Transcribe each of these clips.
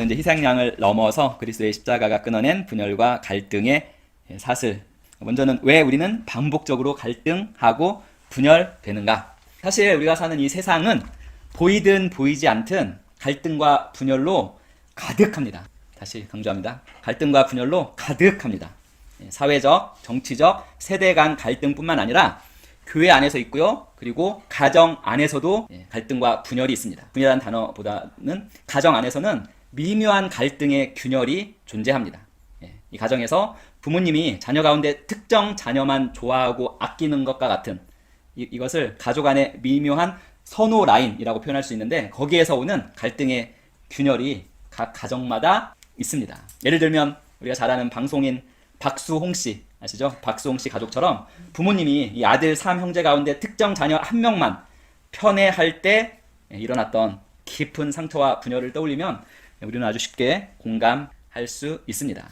이제 희생양을 넘어서 그리스도의 십자가가 끊어낸 분열과 갈등의 사슬. 먼저는 왜 우리는 반복적으로 갈등하고 분열되는가? 사실 우리가 사는 이 세상은 보이든 보이지 않든 갈등과 분열로 가득합니다. 다시 강조합니다. 갈등과 분열로 가득합니다. 사회적, 정치적, 세대 간 갈등뿐만 아니라 교회 안에서 있고요. 그리고 가정 안에서도 갈등과 분열이 있습니다. 분열이라는 단어보다는 가정 안에서는 미묘한 갈등의 균열이 존재합니다. 이 가정에서 부모님이 자녀 가운데 특정 자녀만 좋아하고 아끼는 것과 같은 이것을 가족 안의 미묘한 선호 라인이라고 표현할 수 있는데, 거기에서 오는 갈등의 균열이 각 가정마다 있습니다. 예를 들면 우리가 잘 아는 방송인 박수홍 씨 아시죠? 박수홍 씨 가족처럼 부모님이 이 아들 3형제 가운데 특정 자녀 한 명만 편애할 때 일어났던 깊은 상처와 분열을 떠올리면 우리는 아주 쉽게 공감할 수 있습니다.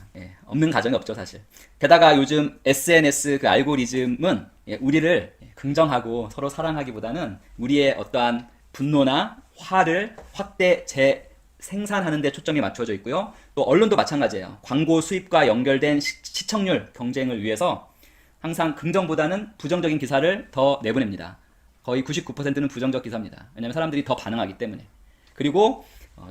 없는 가정이 없죠, 사실. 게다가 요즘 SNS 그 알고리즘은 우리를 긍정하고 서로 사랑하기보다는 우리의 어떠한 분노나 화를 확대 생산하는 데 초점이 맞춰져 있고요. 또 언론도 마찬가지예요. 광고 수입과 연결된 시청률 경쟁을 위해서 항상 긍정보다는 부정적인 기사를 더 내보냅니다. 거의 99%는 부정적 기사입니다. 왜냐하면 사람들이 더 반응하기 때문에. 그리고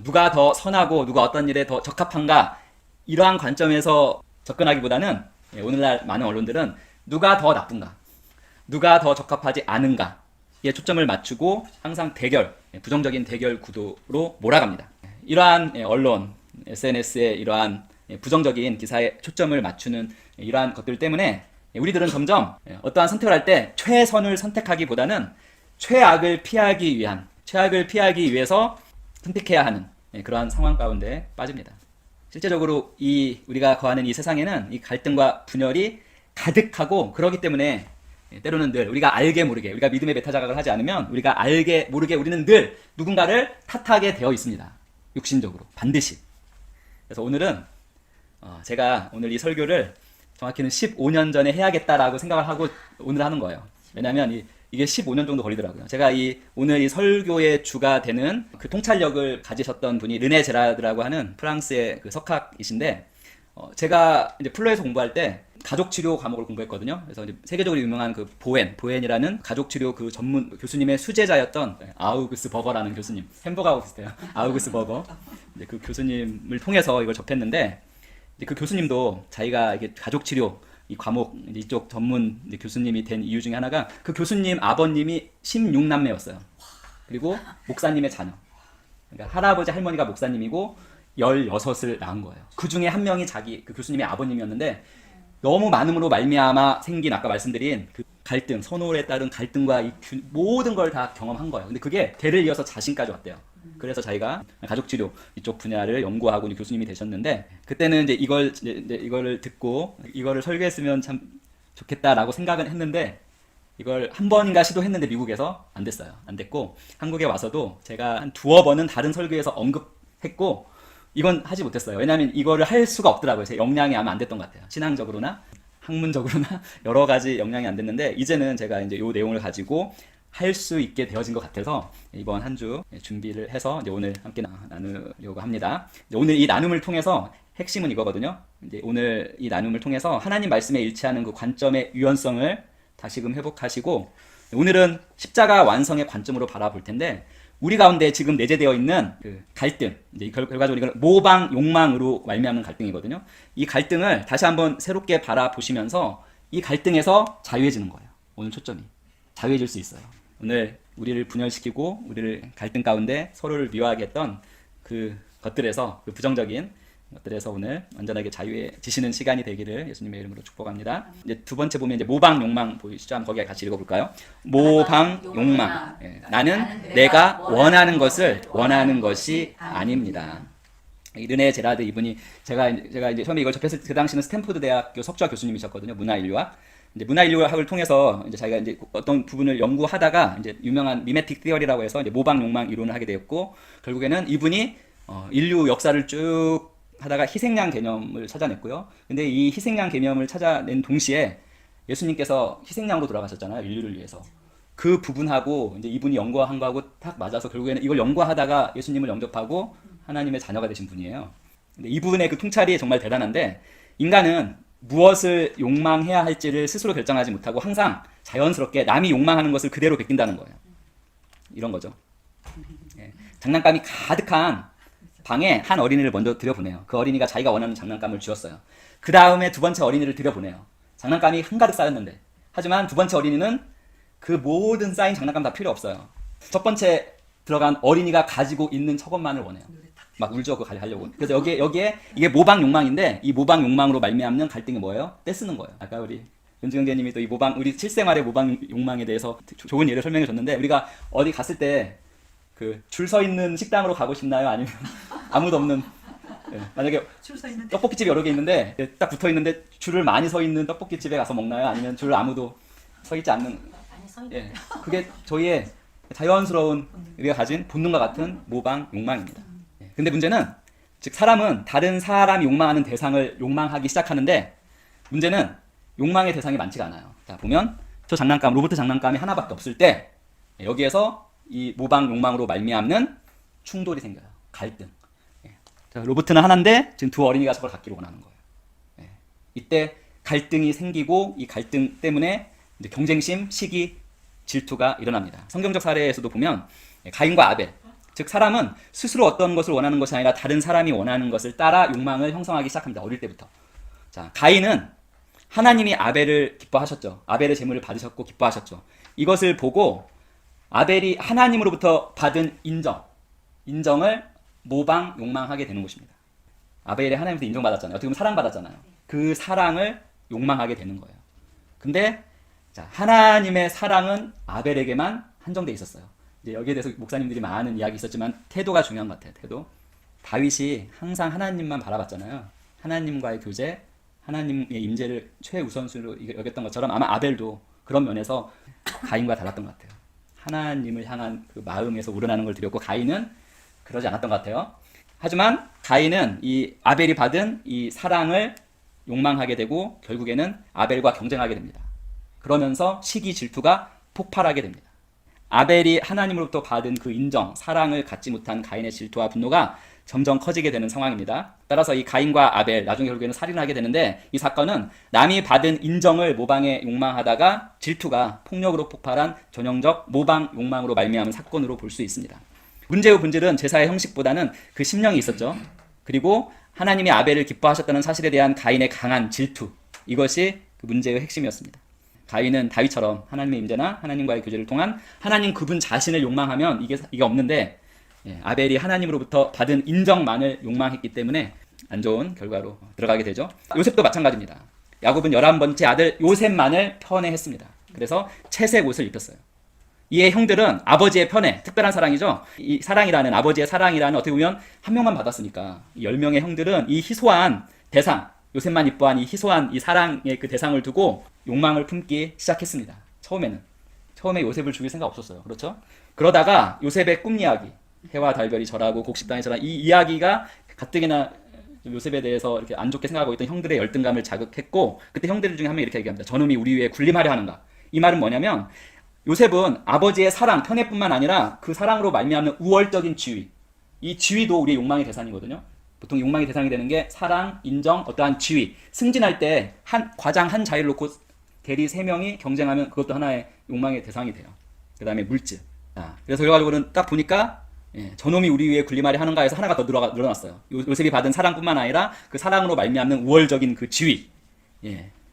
누가 더 선하고 누가 어떤 일에 더 적합한가, 이러한 관점에서 접근하기보다는 오늘날 많은 언론들은 누가 더 나쁜가, 누가 더 적합하지 않은가에 초점을 맞추고 항상 대결, 부정적인 대결 구도로 몰아갑니다. 이러한 언론, SNS의 이러한 부정적인 기사에 초점을 맞추는 이러한 것들 때문에 우리들은 점점 어떠한 선택을 할 때 최선을 선택하기보다는 최악을 피하기 위해서 선택해야 하는 그러한 상황 가운데 빠집니다. 실제적으로 우리가 거하는 이 세상에는 이 갈등과 분열이 가득하고, 그렇기 때문에 때로는 늘 우리가 알게 모르게, 우리가 믿음의 메타 자각을 하지 않으면 우리가 알게 모르게 우리는 늘 누군가를 탓하게 되어 있습니다. 육신적으로 반드시. 그래서 오늘은 제가 오늘 이 설교를 정확히는 15년 전에 해야겠다라고 생각을 하고 오늘 하는 거예요. 왜냐하면 이게 15년 정도 걸리더라고요. 제가 오늘 이 설교의 주가 되는 그 통찰력을 가지셨던 분이 르네 제라드라고 하는 프랑스의 그 석학이신데, 제가 이제 플로에서 공부할 때 가족치료 과목을 공부했거든요. 그래서 이제 세계적으로 유명한 그 보엔이라는 가족치료 그 전문 교수님의 수제자였던 아우구스 버거라는 교수님, 햄버거하고 비슷해요. 아우구스 버거. 이제 그 교수님을 통해서 이걸 접했는데, 이제 그 교수님도 자기가 이게 가족치료 이 과목 이쪽 전문 교수님이 된 이유 중에 하나가 그 교수님 아버님이 16남매였어요. 그리고 목사님의 자녀. 그러니까 할아버지 할머니가 목사님이고 16을 낳은 거예요. 그 중에 한 명이 그 교수님의 아버님이었는데, 너무 많음으로 말미암아 생긴 아까 말씀드린 그 갈등, 선호에 따른 갈등과 모든 걸 다 경험한 거예요. 근데 그게 대를 이어서 자신까지 왔대요. 그래서 자기가 가족치료 이쪽 분야를 연구하고 교수님이 되셨는데, 그때는 이제 이거를 듣고 이거를 설교했으면 참 좋겠다라고 생각은 했는데, 이걸 한 번인가 시도했는데 미국에서 안 됐어요. 안 됐고, 한국에 와서도 제가 한 두어 번은 다른 설교에서 언급했고, 이건 하지 못했어요. 왜냐하면 이거를 할 수가 없더라고요. 제 역량이 아마 안 됐던 것 같아요. 신앙적으로나 학문적으로나 여러 가지 역량이 안 됐는데, 이제는 제가 이제 이 내용을 가지고 할 수 있게 되어진 것 같아서 이번 한 주 준비를 해서 이제 오늘 함께 나누려고 합니다. 이제 오늘 이 나눔을 통해서 핵심은 이거거든요. 이제 오늘 이 나눔을 통해서 하나님 말씀에 일치하는 그 관점의 유연성을 다시금 회복하시고, 오늘은 십자가 완성의 관점으로 바라볼 텐데, 우리 가운데 지금 내재되어 있는 그 갈등, 이제 결과적으로 이걸 모방 욕망으로 말미암는 갈등이거든요. 이 갈등을 다시 한번 새롭게 바라보시면서 이 갈등에서 자유해지는 거예요. 오늘 초점이 자유해질 수 있어요. 오늘 우리를 분열시키고 우리를 갈등 가운데 서로를 미워하게 했던 그 것들에서, 그 부정적인 것들에서 오늘 완전하게 자유해지시는 시간이 되기를 예수님의 이름으로 축복합니다. 이제 두 번째 보면 이제 모방 욕망 보이시죠? 한번 거기 같이 읽어볼까요? 모방 욕망. 나는 내가 원하는 것을 원하는 것이 아닙니다. 르네 제라드 이분이 제가 이제 처음에 이걸 접했을 때 그 당시는 스탠포드 대학교 석좌 교수님이셨거든요. 문화인류학. 이제 문화인류학을 통해서 이제 자기가 이제 어떤 부분을 연구하다가 이제 유명한 미메틱 티어리라고 해서 이제 모방 욕망 이론을 하게 되었고, 결국에는 이분이 인류 역사를 쭉 하다가 희생양 개념을 찾아냈고요. 근데 이 희생양 개념을 찾아낸 동시에 예수님께서 희생양으로 돌아가셨잖아요. 인류를 위해서. 그 부분하고 이제 이분이 연구한 거하고 딱 맞아서 결국에는 이걸 연구하다가 예수님을 영접하고 하나님의 자녀가 되신 분이에요. 근데 이분의 그 통찰이 정말 대단한데, 인간은 무엇을 욕망해야 할지를 스스로 결정하지 못하고 항상 자연스럽게 남이 욕망하는 것을 그대로 베낀다는 거예요. 이런 거죠. 예. 장난감이 가득한 방에 한 어린이를 먼저 들여보내요. 그 어린이가 자기가 원하는 장난감을 주었어요. 그 다음에 두 번째 어린이를 들여보내요. 장난감이 한가득 쌓였는데, 하지만 두 번째 어린이는 그 모든 쌓인 장난감 다 필요 없어요. 첫 번째 들어간 어린이가 가지고 있는 저것만을 원해요. 막 울죠, 그거 하려고. 그래서 여기에 이게 모방 욕망인데, 이 모방 욕망으로 말미암는 갈등이 뭐예요? 떼쓰는 거예요. 아까 우리 윤중 형제님이 또 이 우리 실생활의 모방 욕망에 대해서 좋은 예를 설명해 줬는데, 우리가 어디 갔을 때 그 줄 서 있는 식당으로 가고 싶나요? 아니면 아무도 없는, 만약에 떡볶이집이 여러 개 있는데 딱 붙어 있는데 줄을 많이 서 있는 떡볶이집에 가서 먹나요? 아니면 줄 아무도 서 있지 않는, 그게 저희의 자연스러운 우리가 가진 본능과 같은 모방 욕망입니다. 근데 문제는, 즉 사람은 다른 사람이 욕망하는 대상을 욕망하기 시작하는데, 문제는 욕망의 대상이 많지가 않아요. 자, 보면 저 장난감, 로봇 장난감이 하나밖에 없을 때 여기에서 이 모방 욕망으로 말미암는 충돌이 생겨요. 갈등. 자, 로봇은 하나인데 지금 두 어린이가 저걸 갖기를 원하는 거예요. 이때 갈등이 생기고, 이 갈등 때문에 이제 경쟁심, 시기, 질투가 일어납니다. 성경적 사례에서도 보면 가인과 아벨, 즉 사람은 스스로 어떤 것을 원하는 것이 아니라 다른 사람이 원하는 것을 따라 욕망을 형성하기 시작합니다. 어릴 때부터. 자, 가인은 하나님이 아벨을 기뻐하셨죠. 아벨의 제물을 받으셨고 기뻐하셨죠. 이것을 보고 아벨이 하나님으로부터 받은 인정을 모방 욕망하게 되는 것입니다. 아벨이 하나님부터 인정받았잖아요. 어떻게 보면 사랑받았잖아요. 그 사랑을 욕망하게 되는 거예요. 근데 자, 하나님의 사랑은 아벨에게만 한정돼 있었어요. 이제 여기에 대해서 목사님들이 많은 이야기 있었지만 태도가 중요한 것 같아요. 태도. 다윗이 항상 하나님만 바라봤잖아요. 하나님과의 교제, 하나님의 임재를 최우선순위로 여겼던 것처럼 아마 아벨도 그런 면에서 가인과 달랐던 것 같아요. 하나님을 향한 그 마음에서 우러나는 걸 드렸고, 가인은 그러지 않았던 것 같아요. 하지만 가인은 이 아벨이 받은 이 사랑을 욕망하게 되고 결국에는 아벨과 경쟁하게 됩니다. 그러면서 시기 질투가 폭발하게 됩니다. 아벨이 하나님으로부터 받은 그 인정, 사랑을 갖지 못한 가인의 질투와 분노가 점점 커지게 되는 상황입니다. 따라서 이 가인과 아벨, 나중에 결국에는 살인하게 되는데, 이 사건은 남이 받은 인정을 모방해 욕망하다가 질투가 폭력으로 폭발한 전형적 모방 욕망으로 말미암은 사건으로 볼 수 있습니다. 문제의 본질은 제사의 형식보다는 그 심령이 있었죠. 그리고 하나님이 아벨을 기뻐하셨다는 사실에 대한 가인의 강한 질투, 이것이 그 문제의 핵심이었습니다. 가인은 다윗처럼 하나님의 임재나 하나님과의 교제를 통한 하나님 그분 자신을 욕망하면 이게 없는데, 아벨이 하나님으로부터 받은 인정만을 욕망했기 때문에 안 좋은 결과로 들어가게 되죠. 요셉도 마찬가지입니다. 야곱은 11번째 아들 요셉만을 편애했습니다. 그래서 채색 옷을 입혔어요. 이에 형들은 아버지의 편애, 특별한 사랑이죠. 이 사랑이라는, 아버지의 사랑이라는, 어떻게 보면 한 명만 받았으니까 10명의 형들은 이 희소한 대상, 요셉만 이뻐한 이 희소한 이 사랑의 그 대상을 두고 욕망을 품기 시작했습니다. 처음에 요셉을 죽일 생각 없었어요. 그렇죠? 그러다가 요셉의 꿈 이야기, 해와 달별이 절하고 곡식단이 절하, 이 이야기가 가뜩이나 요셉에 대해서 이렇게 안 좋게 생각하고 있던 형들의 열등감을 자극했고, 그때 형들 중에 한 명이 이렇게 얘기합니다. 저놈이 우리 위에 군림하려 하는가. 이 말은 뭐냐면, 요셉은 아버지의 사랑, 편애뿐만 아니라 그 사랑으로 말미암는 우월적인 지위, 이 지위도 우리의 욕망의 대상이거든요. 보통 욕망의 대상이 되는 게 사랑, 인정, 어떠한 지위, 승진할 때 과장 한 자리를 놓고 대리 3명이 경쟁하면 그것도 하나의 욕망의 대상이 돼요. 그 다음에 물질. 그래서 결과적으로는 딱 보니까 저놈이 우리 위에 군림하려 하는가 해서 하나가 더 늘어났어요. 요셉이 받은 사랑뿐만 아니라 그 사랑으로 말미암는 우월적인 그 지위,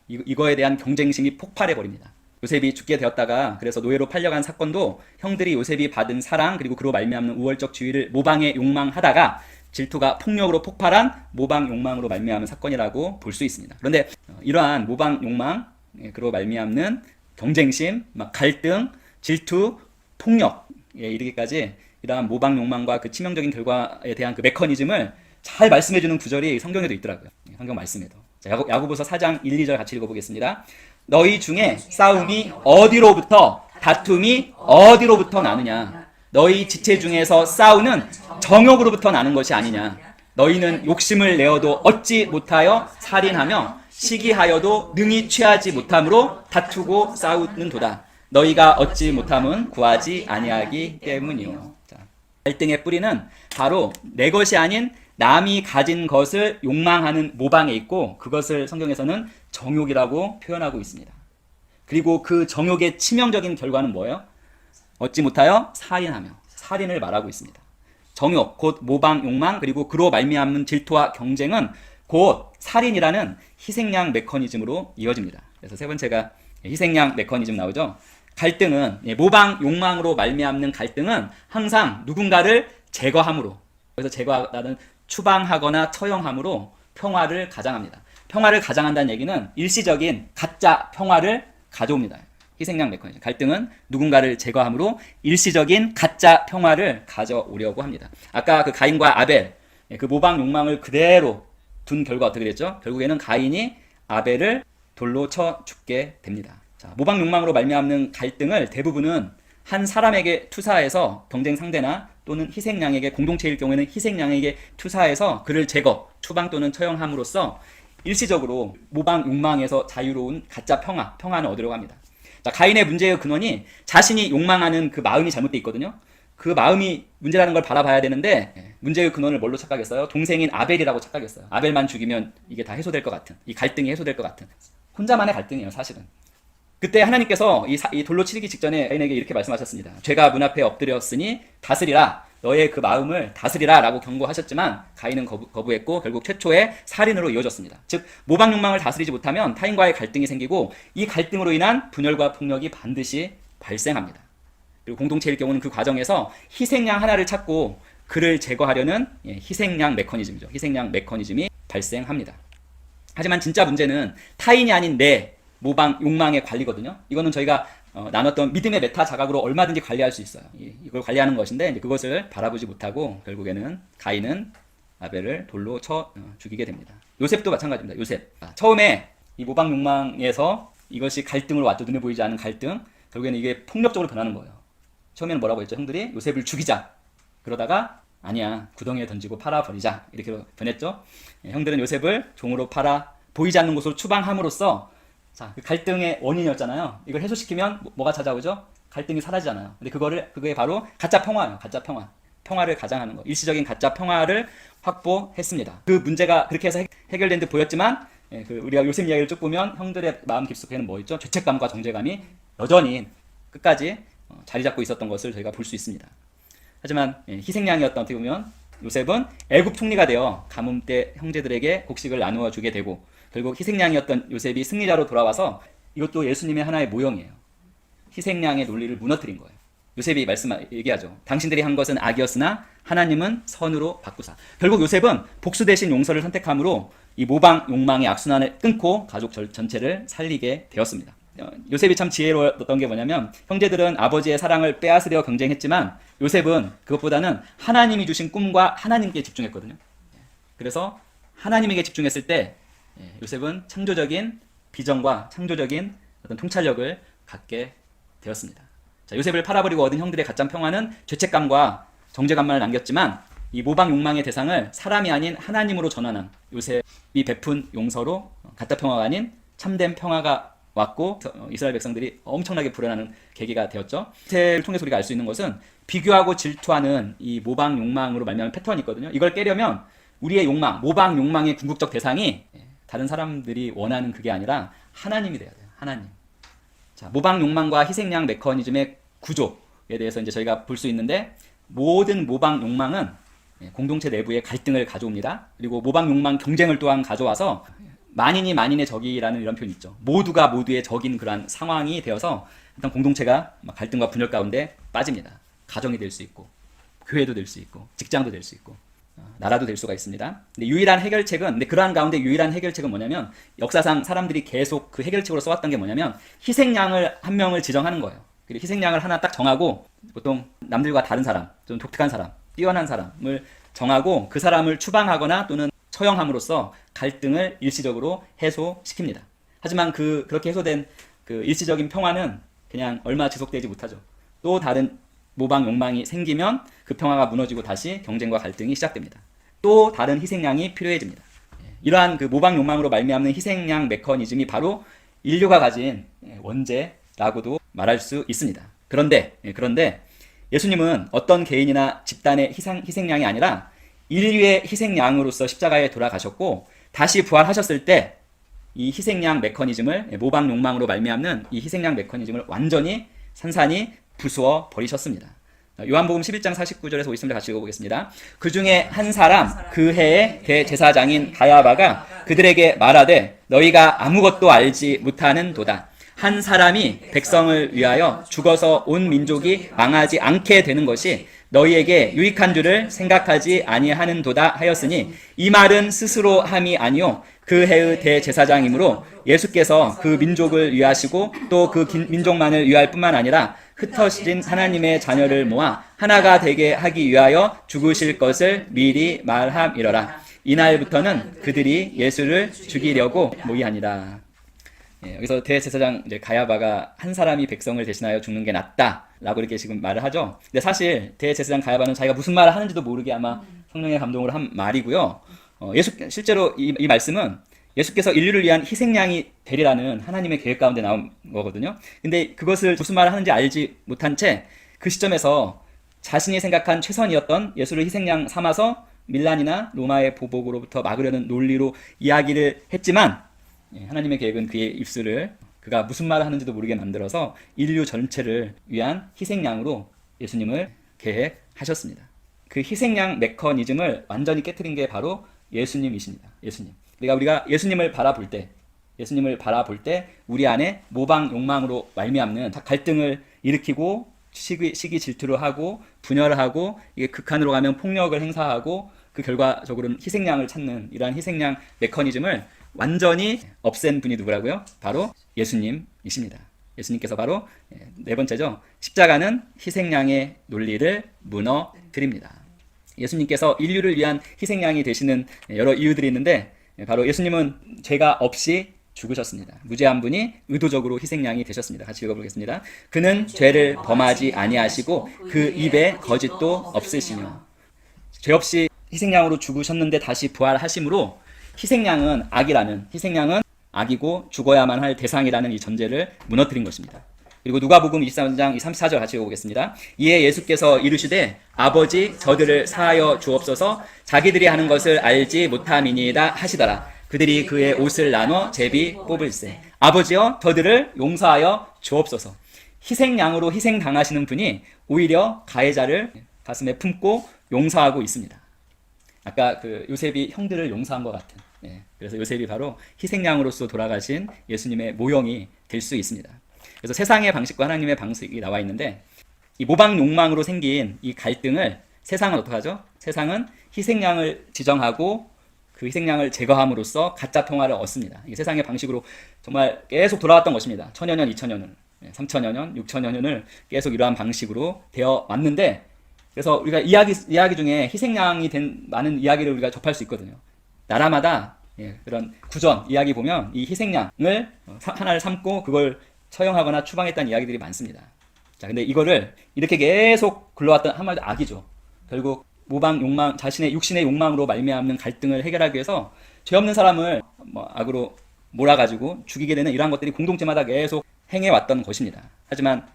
이거에 대한 경쟁심이 폭발해버립니다. 요셉이 죽게 되었다가 그래서 노예로 팔려간 사건도 형들이 요셉이 받은 사랑, 그리고 그로 말미암는 우월적 지위를 모방해 욕망하다가 질투가 폭력으로 폭발한 모방 욕망으로 말미암은 사건이라고 볼 수 있습니다. 그런데 이러한 모방 욕망, 그로 말미암는 경쟁심, 갈등, 질투, 폭력에 이르기까지 이러한 모방 욕망과 그 치명적인 결과에 대한 그 메커니즘을 잘 말씀해주는 구절이 성경에도 있더라고요. 성경 말씀에도. 자, 야고보서 4장 1, 2절 같이 읽어보겠습니다. 너희 중에 싸움이 어디로부터, 다툼이 어디로부터 나느냐? 너희 지체 중에서 싸우는 정욕으로부터 나는 것이 아니냐? 너희는 욕심을 내어도 얻지 못하여 살인하며 시기하여도 능히 취하지 못함으로 다투고 싸우는도다. 너희가 얻지 못함은 구하지 아니하기 때문이요. 자, 갈등의 뿌리는 바로 내 것이 아닌 남이 가진 것을 욕망하는 모방에 있고, 그것을 성경에서는 정욕이라고 표현하고 있습니다. 그리고 그 정욕의 치명적인 결과는 뭐예요? 얻지 못하여 살인하며, 살인을 말하고 있습니다. 정욕, 곧 모방 욕망, 그리고 그로 말미암는 질투와 경쟁은 곧 살인이라는 희생양 메커니즘으로 이어집니다. 그래서 세 번째가 희생양 메커니즘 나오죠. 갈등은, 모방 욕망으로 말미암는 갈등은 항상 누군가를 제거함으로, 그래서 제거하다는 추방하거나 처형함으로 평화를 가장합니다. 평화를 가장한다는 얘기는 일시적인 가짜 평화를 가져옵니다. 희생양 메커니즘. 갈등은 누군가를 제거함으로 일시적인 가짜 평화를 가져오려고 합니다. 아까 그 가인과 아벨, 그 모방 욕망을 그대로 둔 결과 어떻게 됐죠? 결국에는 가인이 아벨을 돌로 쳐 죽게 됩니다. 자, 모방 욕망으로 말미암는 갈등을 대부분은 한 사람에게 투사해서 경쟁 상대나 또는 희생양에게, 공동체일 경우에는 희생양에게 투사해서 그를 제거, 추방 또는 처형함으로써 일시적으로 모방 욕망에서 자유로운 가짜 평화는 얻으려고 합니다. 자, 가인의 문제의 근원이 자신이 욕망하는 그 마음이 잘못되어 있거든요. 그 마음이 문제라는 걸 바라봐야 되는데, 문제의 근원을 뭘로 착각했어요? 동생인 아벨이라고 착각했어요. 아벨만 죽이면 이게 다 해소될 것 같은, 이 갈등이 해소될 것 같은, 혼자만의 갈등이에요, 사실은. 그때 하나님께서 이 돌로 치르기 직전에 가인에게 이렇게 말씀하셨습니다. 죄가 문 앞에 엎드렸으니 다스리라, 너의 그 마음을 다스리라 라고 경고하셨지만 가인은 거부했고 결국 최초의 살인으로 이어졌습니다. 즉 모방 욕망을 다스리지 못하면 타인과의 갈등이 생기고, 이 갈등으로 인한 분열과 폭력이 반드시 발생합니다. 그리고 공동체일 경우는 그 과정에서 희생양 하나를 찾고 그를 제거하려는 희생양 메커니즘이죠. 희생양 메커니즘이 발생합니다. 하지만 진짜 문제는 타인이 아닌 내 모방 욕망의 관리거든요. 이거는 저희가 나눴던 믿음의 메타 자각으로 얼마든지 관리할 수 있어요. 이걸 관리하는 것인데, 이제 그것을 바라보지 못하고 결국에는 가인은 아벨을 돌로 쳐 죽이게 됩니다. 요셉도 마찬가지입니다. 요셉. 처음에 이 모방 욕망에서 이것이 갈등으로 왔죠. 눈에 보이지 않는 갈등. 결국에는 이게 폭력적으로 변하는 거예요. 처음에는 뭐라고 했죠? 형들이 요셉을 죽이자. 그러다가 아니야, 구덩이에 던지고 팔아버리자. 이렇게 변했죠. 형들은 요셉을 종으로 팔아 보이지 않는 곳으로 추방함으로써, 자, 그 갈등의 원인이었잖아요. 이걸 해소시키면 뭐가 찾아오죠? 갈등이 사라지잖아요. 근데 그게 바로 가짜 평화예요. 가짜 평화. 평화를 가장하는 거. 일시적인 가짜 평화를 확보했습니다. 그 문제가 그렇게 해서 해결된 듯 보였지만, 우리가 요셉 이야기를 쭉 보면 형들의 마음 깊숙이는 뭐 있죠? 죄책감과 정죄감이 여전히 끝까지 자리 잡고 있었던 것을 저희가 볼 수 있습니다. 하지만 희생양이었던, 어떻게 보면 요셉은 애굽 총리가 되어 가뭄 때 형제들에게 곡식을 나누어 주게 되고, 결국 희생양이었던 요셉이 승리자로 돌아와서, 이것도 예수님의 하나의 모형이에요. 희생양의 논리를 무너뜨린 거예요. 요셉이 얘기하죠. 당신들이 한 것은 악이었으나 하나님은 선으로 바꾸사. 결국 요셉은 복수 대신 용서를 선택함으로 이 모방 욕망의 악순환을 끊고 가족 전체를 살리게 되었습니다. 요셉이 참 지혜로웠던 게 뭐냐면, 형제들은 아버지의 사랑을 빼앗으려 경쟁했지만 요셉은 그것보다는 하나님이 주신 꿈과 하나님께 집중했거든요. 그래서 하나님에게 집중했을 때 요셉은 창조적인 비전과 창조적인 어떤 통찰력을 갖게 되었습니다. 자, 요셉을 팔아버리고 얻은 형들의 가짜 평화는 죄책감과 정죄감만을 남겼지만, 이 모방 욕망의 대상을 사람이 아닌 하나님으로 전환한 요셉이 베푼 용서로 가짜 평화가 아닌 참된 평화가 왔고, 이스라엘 백성들이 엄청나게 불안하는 계기가 되었죠. 요셉을 통해서 우리가 알 수 있는 것은 비교하고 질투하는 이 모방 욕망으로 말미암은 패턴이 있거든요. 이걸 깨려면 우리의 욕망, 모방 욕망의 궁극적 대상이 다른 사람들이 원하는 그게 아니라 하나님이 돼야 돼요. 하나님. 자, 모방 욕망과 희생양 메커니즘의 구조에 대해서 이제 저희가 볼 수 있는데, 모든 모방 욕망은 공동체 내부의 갈등을 가져옵니다. 그리고 모방 욕망 경쟁을 또한 가져와서 만인이 만인의 적이라는 이런 표현이 있죠. 모두가 모두의 적인 그러한 상황이 되어서 일단 공동체가 갈등과 분열 가운데 빠집니다. 가정이 될 수 있고, 교회도 될 수 있고, 직장도 될 수 있고, 나라도 될 수가 있습니다. 근데 그러한 가운데 유일한 해결책은 뭐냐면, 역사상 사람들이 계속 그 해결책으로 써왔던 게 뭐냐면, 희생양을 한 명을 지정하는 거예요. 그리고 희생양을 하나 딱 정하고, 보통 남들과 다른 사람, 좀 독특한 사람, 뛰어난 사람을 정하고 그 사람을 추방하거나 또는 처형함으로써 갈등을 일시적으로 해소시킵니다. 하지만 그렇게 해소된 그 일시적인 평화는 그냥 얼마 지속되지 못하죠. 또 다른 모방 욕망이 생기면 그 평화가 무너지고 다시 경쟁과 갈등이 시작됩니다. 또 다른 희생양이 필요해집니다. 이러한 그 모방 욕망으로 말미암는 희생양 메커니즘이 바로 인류가 가진 원죄라고도 말할 수 있습니다. 그런데 예수님은 어떤 개인이나 집단의 희생양이 아니라 인류의 희생양으로서 십자가에 돌아가셨고 다시 부활하셨을 때 이 희생양 메커니즘을 모방 욕망으로 말미암는 이 희생양 메커니즘을 완전히 산산히 부수어 버리셨습니다. 요한복음 11장 49절에서 50절을 같이 읽어보겠습니다. 그 중에 한 사람 그 해의 대제사장인 가야바가 그들에게 말하되 너희가 아무것도 알지 못하는 도다. 한 사람이 백성을 위하여 죽어서 온 민족이 망하지 않게 되는 것이 너희에게 유익한 줄을 생각하지 아니하는도다 하였으니 이 말은 스스로 함이 아니요 그 해의 대제사장이므로 예수께서 그 민족을 위하시고 또 그 민족만을 위할 뿐만 아니라 흩어진 하나님의 자녀를 모아 하나가 되게 하기 위하여 죽으실 것을 미리 말함이러라. 이날부터는 그들이 예수를 죽이려고 모이하니라. 여기서 대제사장 가야바가 한 사람이 백성을 대신하여 죽는 게 낫다라고 이렇게 지금 말을 하죠. 근데 사실 대제사장 가야바는 자기가 무슨 말을 하는지도 모르게 아마 성령의 감동으로 한 말이고요. 실제로 이 말씀은 예수께서 인류를 위한 희생양이 되리라는 하나님의 계획 가운데 나온 거거든요. 근데 그것을 무슨 말을 하는지 알지 못한 채 그 시점에서 자신이 생각한 최선이었던 예수를 희생양 삼아서 밀란이나 로마의 보복으로부터 막으려는 논리로 이야기를 했지만 하나님의 계획은 그의 입술을 그가 무슨 말을 하는지도 모르게 만들어서 인류 전체를 위한 희생양으로 예수님을 계획하셨습니다. 그 희생양 메커니즘을 완전히 깨트린 게 바로 예수님이십니다. 예수님. 그러니까 우리가 예수님을 바라볼 때 우리 안에 모방 욕망으로 말미암는 갈등을 일으키고 시기 질투를 하고 분열을 하고 이게 극한으로 가면 폭력을 행사하고 그 결과적으로는 희생양을 찾는 이러한 희생양 메커니즘을 완전히 없앤 분이 누구라고요? 바로 예수님이십니다. 예수님께서 바로 네 번째죠. 십자가는 희생양의 논리를 무너뜨립니다. 예수님께서 인류를 위한 희생양이 되시는 여러 이유들이 있는데 바로 예수님은 죄가 없이 죽으셨습니다. 무죄한 분이 의도적으로 희생양이 되셨습니다. 같이 읽어보겠습니다. 그는 죄를 범하지 아니하시고 그 입에 거짓도 없으시며 죄 없이 희생양으로 죽으셨는데 다시 부활하심으로 희생양은 악이고 죽어야만 할 대상이라는 이 전제를 무너뜨린 것입니다. 그리고 누가복음 23장 34절 같이 읽어보겠습니다. 이에 예수께서 이르시되 아버지 저들을 사하여 주옵소서 자기들이 하는 것을 알지 못함이니이다 하시더라. 그들이 그의 옷을 나눠 제비 뽑을세. 아버지여 저들을 용서하여 주옵소서. 희생양으로 희생당하시는 분이 오히려 가해자를 가슴에 품고 용서하고 있습니다. 아까 그 요셉이 형들을 용서한 것 같은. 그래서 요셉이 바로 희생양으로서 돌아가신 예수님의 모형이 될 수 있습니다. 그래서 세상의 방식과 하나님의 방식이 나와 있는데 이 모방 욕망으로 생긴 이 갈등을 세상은 어떻게 하죠? 세상은 희생양을 지정하고 그 희생양을 제거함으로써 가짜 평화를 얻습니다. 이게 세상의 방식으로 정말 계속 돌아왔던 것입니다. 1000여 년, 2000여 년, 3000여 년, 6000여 년을 계속 이러한 방식으로 되어 왔는데 그래서 우리가 이야기 중에 희생양이 된 많은 이야기를 우리가 접할 수 있거든요. 나라마다 그런 구전 이야기 보면 이 희생양을 하나를 삼고 그걸 처형하거나 추방했다는 이야기들이 많습니다. 자, 근데 이거를 이렇게 계속 굴러왔던 한마디로 악이죠. 결국 모방 욕망, 자신의 육신의 욕망으로 말미암는 갈등을 해결하기 위해서 죄 없는 사람을 악으로 몰아가지고 죽이게 되는 이러한 것들이 공동체마다 계속 행해왔던 것입니다. 하지만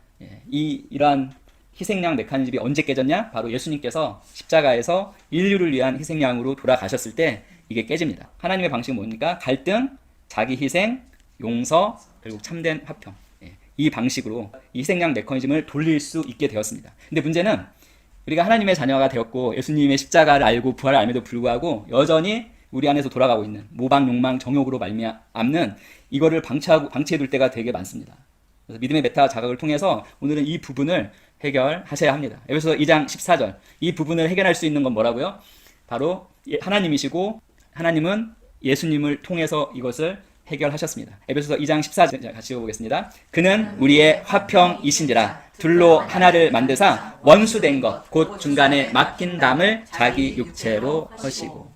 이러한 희생양 메커니즘이 언제 깨졌냐? 바로 예수님께서 십자가에서 인류를 위한 희생양으로 돌아가셨을 때 이게 깨집니다. 하나님의 방식은 뭡니까? 갈등, 자기 희생, 용서, 결국 참된 화평. 이 방식으로 이 희생양 메커니즘을 돌릴 수 있게 되었습니다. 근데 문제는 우리가 하나님의 자녀가 되었고 예수님의 십자가를 알고 부활을 알면도 불구하고 여전히 우리 안에서 돌아가고 있는 모방 욕망 정욕으로 말미암는 이거를 방치해둘 때가 되게 많습니다. 그래서 믿음의 메타 자각을 통해서 오늘은 이 부분을 해결하셔야 합니다. 에베소서 2장 14절 이 부분을 해결할 수 있는 건 뭐라고요? 바로 하나님이시고 하나님은 예수님을 통해서 이것을 해결하셨습니다. 에베소서 2장 14절 같이 읽어보겠습니다. 그는 우리의 화평이신지라 둘로 하나를 만드사 원수된 것 곧 중간에 막힌 담을 자기 육체로 허시고.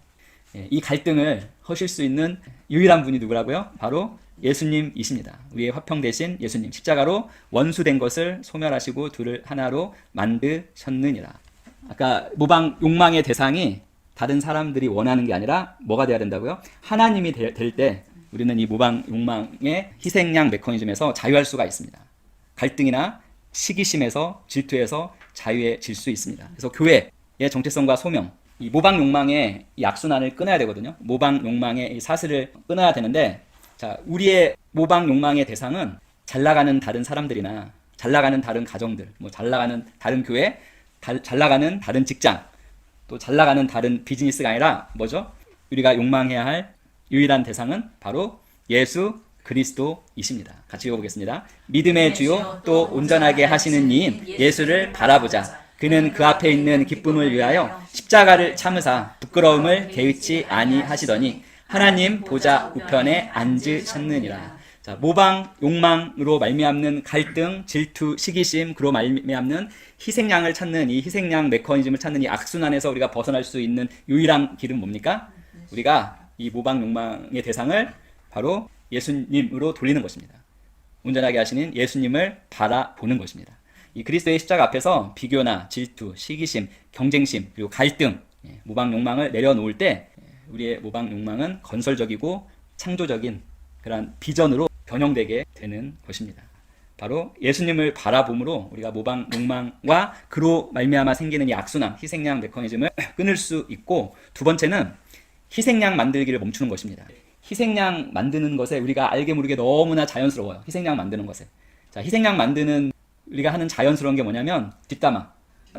이 갈등을 허실 수 있는 유일한 분이 누구라고요? 바로 예수님이십니다. 우리의 화평 되신 예수님. 십자가로 원수된 것을 소멸하시고 둘을 하나로 만드셨느니라. 아까 모방 욕망의 대상이 다른 사람들이 원하는 게 아니라 뭐가 돼야 된다고요? 하나님이 될 때 우리는 이 모방 욕망의 희생양 메커니즘에서 자유할 수가 있습니다. 갈등이나 시기심에서 질투에서 자유해질 수 있습니다. 그래서 교회의 정체성과 소명, 이 모방 욕망의 이 악순환을 끊어야 되거든요. 모방 욕망의 이 사슬을 끊어야 되는데, 자, 우리의 모방 욕망의 대상은 잘 나가는 다른 사람들이나 잘 나가는 다른 가정들, 뭐 잘 나가는 다른 교회, 잘 나가는 다른 직장, 또 잘 나가는 다른 비즈니스가 아니라 뭐죠? 우리가 욕망해야 할 유일한 대상은 바로 예수 그리스도이십니다. 같이 읽어보겠습니다. 믿음의 주요 또 온전하게 하시는 이인 예수를 바라보자. 그는 그 앞에 있는 기쁨을 위하여 십자가를 참으사 부끄러움을 개의치 아니하시더니 하나님 보좌 우편에 앉으셨느니라. 자, 모방 욕망으로 말미암는 갈등, 질투, 시기심, 그로 말미암는 희생양을 찾는 이 희생양 메커니즘을 찾는 이 악순환에서 우리가 벗어날 수 있는 유일한 길은 뭡니까? 우리가 이 모방 욕망의 대상을 바로 예수님으로 돌리는 것입니다. 온전하게 하시는 예수님을 바라보는 것입니다. 이 그리스도의 십자가 앞에서 비교나 질투, 시기심, 경쟁심, 그리고 갈등, 모방 욕망을 내려놓을 때 우리의 모방 욕망은 건설적이고 창조적인 그러한 비전으로 변형되게 되는 것입니다. 바로 예수님을 바라봄으로 우리가 모방 욕망과 그로 말미암아 생기는 이 악순환, 희생양 메커니즘을 끊을 수 있고, 두 번째는 희생양 만들기를 멈추는 것입니다. 희생양 만드는 것에 우리가 알게 모르게 너무나 자연스러워요. 희생양 만드는 것에. 자, 희생양 만드는 우리가 하는 자연스러운 게 뭐냐면 뒷담화,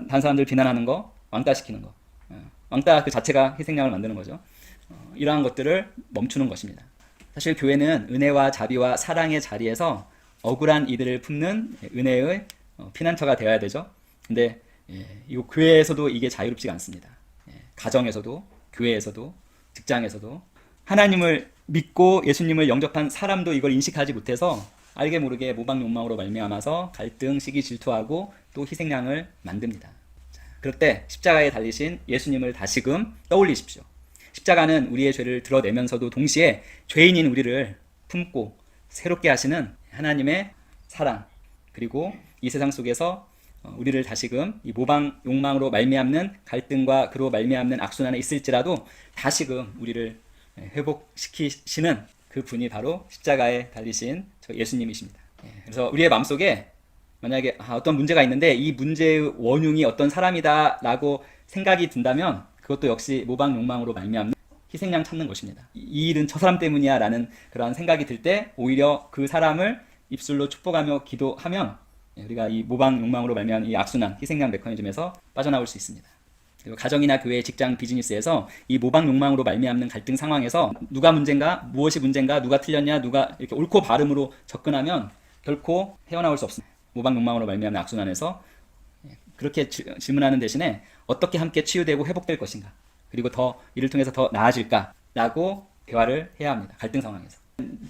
다른 사람들 비난하는 거, 왕따시키는 거. 왕따 그 자체가 희생양을 만드는 거죠. 이러한 것들을 멈추는 것입니다. 사실 교회는 은혜와 자비와 사랑의 자리에서 억울한 이들을 품는 은혜의 피난처가 되어야 되죠. 근데 이 교회에서도 이게 자유롭지가 않습니다. 가정에서도, 교회에서도, 직장에서도 하나님을 믿고 예수님을 영접한 사람도 이걸 인식하지 못해서 알게 모르게 모방 욕망으로 말미암아서 갈등, 시기, 질투하고 또 희생양을 만듭니다. 자, 그럴 때 십자가에 달리신 예수님을 다시금 떠올리십시오. 십자가는 우리의 죄를 드러내면서도 동시에 죄인인 우리를 품고 새롭게 하시는 하나님의 사랑, 그리고 이 세상 속에서 우리를 다시금 이 모방 욕망으로 말미암는 갈등과 그로 말미암는 악순환에 있을지라도 다시금 우리를 회복시키시는 그 분이 바로 십자가에 달리신 저 예수님이십니다. 그래서 우리의 마음속에 만약에 어떤 문제가 있는데 이 문제의 원흉이 어떤 사람이다 라고 생각이 든다면 그것도 역시 모방 욕망으로 말미암는 희생양 찾는 것입니다. 이 일은 저 사람 때문이야 라는 그러한 생각이 들 때 오히려 그 사람을 입술로 축복하며 기도하면 우리가 이 모방 욕망으로 말미암는 이 악순환, 희생양 메커니즘에서 빠져나올 수 있습니다. 그리고 가정이나 교회, 직장, 비즈니스에서 이 모방 욕망으로 말미암는 갈등 상황에서 누가 문제인가, 무엇이 문제인가, 누가 틀렸냐, 누가 이렇게 옳고 바름으로 접근하면 결코 헤어나올 수 없습니다. 모방 욕망으로 말미암는 악순환에서 그렇게 질문하는 대신에 어떻게 함께 치유되고 회복될 것인가, 그리고 더 이를 통해서 더 나아질까라고 대화를 해야 합니다. 갈등 상황에서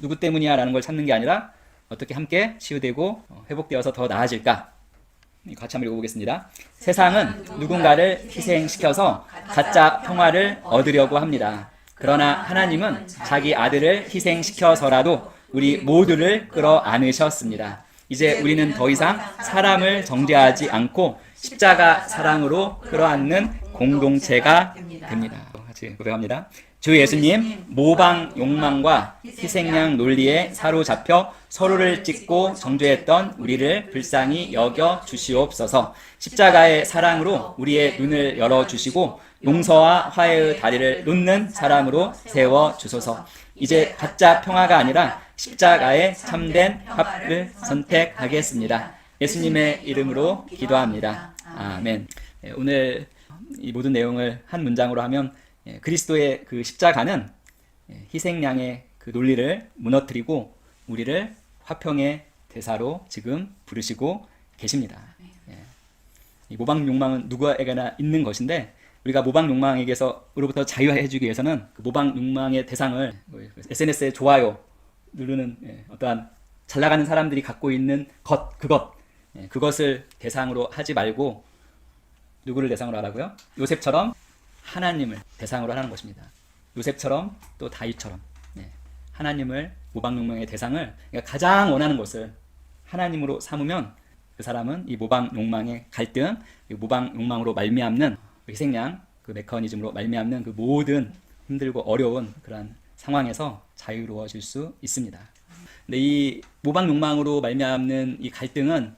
누구 때문이야 라는 걸 찾는 게 아니라 어떻게 함께 치유되고 회복되어서 더 나아질까. 같이 한번 읽어보겠습니다. 세상은 누군가를 희생시켜서 가짜 평화를 얻으려고 합니다. 그러나 하나님은 자기 아들을 희생시켜서라도 우리 모두를 끌어안으셨습니다. 이제 우리는 더 이상 사람을 정죄하지 않고 십자가 사랑으로 끌어안는 공동체가 됩니다. 같이 고백합니다. 주 예수님, 모방 욕망과 희생양 논리에 사로잡혀 서로를 찢고 정죄했던 우리를 불쌍히 여겨 주시옵소서. 십자가의 사랑으로 우리의 눈을 열어주시고 용서와 화해의 다리를 놓는 사람으로 세워주소서. 이제 가짜 평화가 아니라 십자가의 참된 합을 선택하겠습니다. 예수님의 이름으로 기도합니다. 아멘. 오늘 이 모든 내용을 한 문장으로 하면 그리스도의 그 십자가는 희생양의 그 논리를 무너뜨리고 우리를 화평의 대사로 지금 부르시고 계십니다. 이 모방 욕망은 누구에게나 있는 것인데 우리가 모방 욕망에게서로부터 자유해지기 위해서는 그 모방 욕망의 대상을 SNS에 좋아요 누르는 어떠한 잘 나가는 사람들이 갖고 있는 그것을 대상으로 하지 말고 누구를 대상으로 하라고요? 요셉처럼 하나님을 대상으로 하는 것입니다. 요셉처럼 또 다윗처럼 하나님을 모방 욕망의 대상을 그러니까 가장 원하는 것을 하나님으로 삼으면 그 사람은 이 모방 욕망의 갈등, 모방 욕망으로 말미암는 희생양 그 메커니즘으로 말미암는 그 모든 힘들고 어려운 그런 상황에서 자유로워질 수 있습니다. 근데 이 모방 욕망으로 말미암는 이 갈등은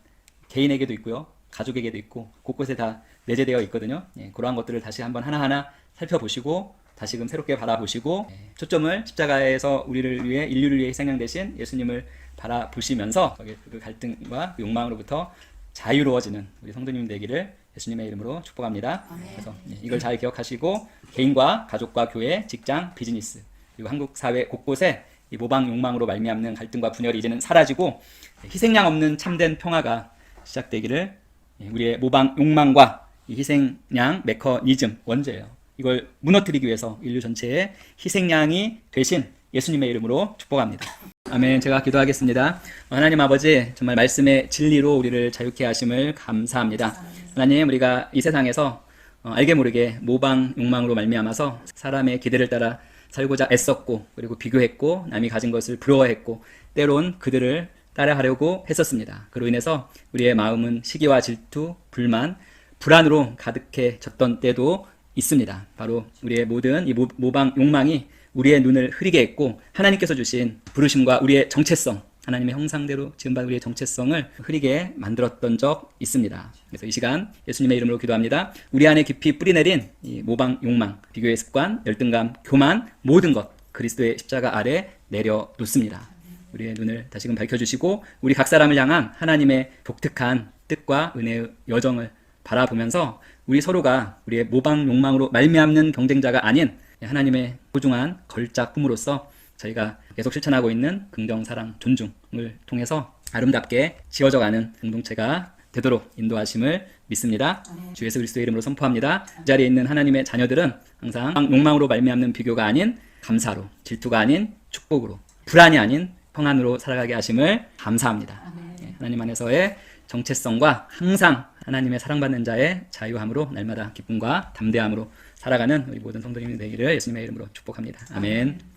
개인에게도 있고요, 가족에게도 있고 곳곳에 다 내재되어 있거든요. 예, 그러한 것들을 다시 한번 하나하나 살펴보시고 다시금 새롭게 바라보시고 초점을 십자가에서 우리를 위해 인류를 위해 희생양 되신 예수님을 바라보시면서 그 갈등과 욕망으로부터 자유로워지는 우리 성도님 되기를 예수님의 이름으로 축복합니다. 그래서 이걸 잘 기억하시고 개인과 가족과 교회, 직장, 비즈니스 그리고 한국 사회 곳곳에 이 모방 욕망으로 말미암는 갈등과 분열이 이제는 사라지고 희생양 없는 참된 평화가 시작되기를 우리의 모방 욕망과 이 희생양 메커니즘 원죄예요. 이걸 무너뜨리기 위해서 인류 전체의 희생양이 되신 예수님의 이름으로 축복합니다. 아멘. 제가 기도하겠습니다. 하나님 아버지, 정말 말씀의 진리로 우리를 자유케 하심을 감사합니다. 하나님, 우리가 이 세상에서 알게 모르게 모방 욕망으로 말미암아서 사람의 기대를 따라 살고자 애썼고 그리고 비교했고 남이 가진 것을 부러워했고 때론 그들을 따라하려고 했었습니다. 그로 인해서 우리의 마음은 시기와 질투, 불만, 불안으로 가득해졌던 때도 있습니다. 바로 우리의 모든 이 모방 욕망이 우리의 눈을 흐리게 했고 하나님께서 주신 부르심과 우리의 정체성, 하나님의 형상대로 지음받은 우리의 정체성을 흐리게 만들었던 적 있습니다. 그래서 이 시간 예수님의 이름으로 기도합니다. 우리 안에 깊이 뿌리내린 이 모방 욕망, 비교의 습관, 열등감, 교만, 모든 것 그리스도의 십자가 아래 내려놓습니다. 우리의 눈을 다시금 밝혀주시고 우리 각 사람을 향한 하나님의 독특한 뜻과 은혜의 여정을 바라보면서 우리 서로가 우리의 모방 욕망으로 말미암는 경쟁자가 아닌 하나님의 소중한 걸작 품으로서 저희가 계속 실천하고 있는 긍정, 사랑, 존중을 통해서 아름답게 지어져가는 공동체가 되도록 인도하심을 믿습니다. 주 예수 그리스도의 이름으로 선포합니다. 이 자리에 있는 하나님의 자녀들은 항상 욕망으로 말미암는 비교가 아닌 감사로, 질투가 아닌 축복으로, 불안이 아닌 평안으로 살아가게 하심을 감사합니다. 하나님 안에서의 정체성과 항상 하나님의 사랑받는 자의 자유함으로 날마다 기쁨과 담대함으로 살아가는 우리 모든 성도님이 되기를 예수님의 이름으로 축복합니다. 아멘.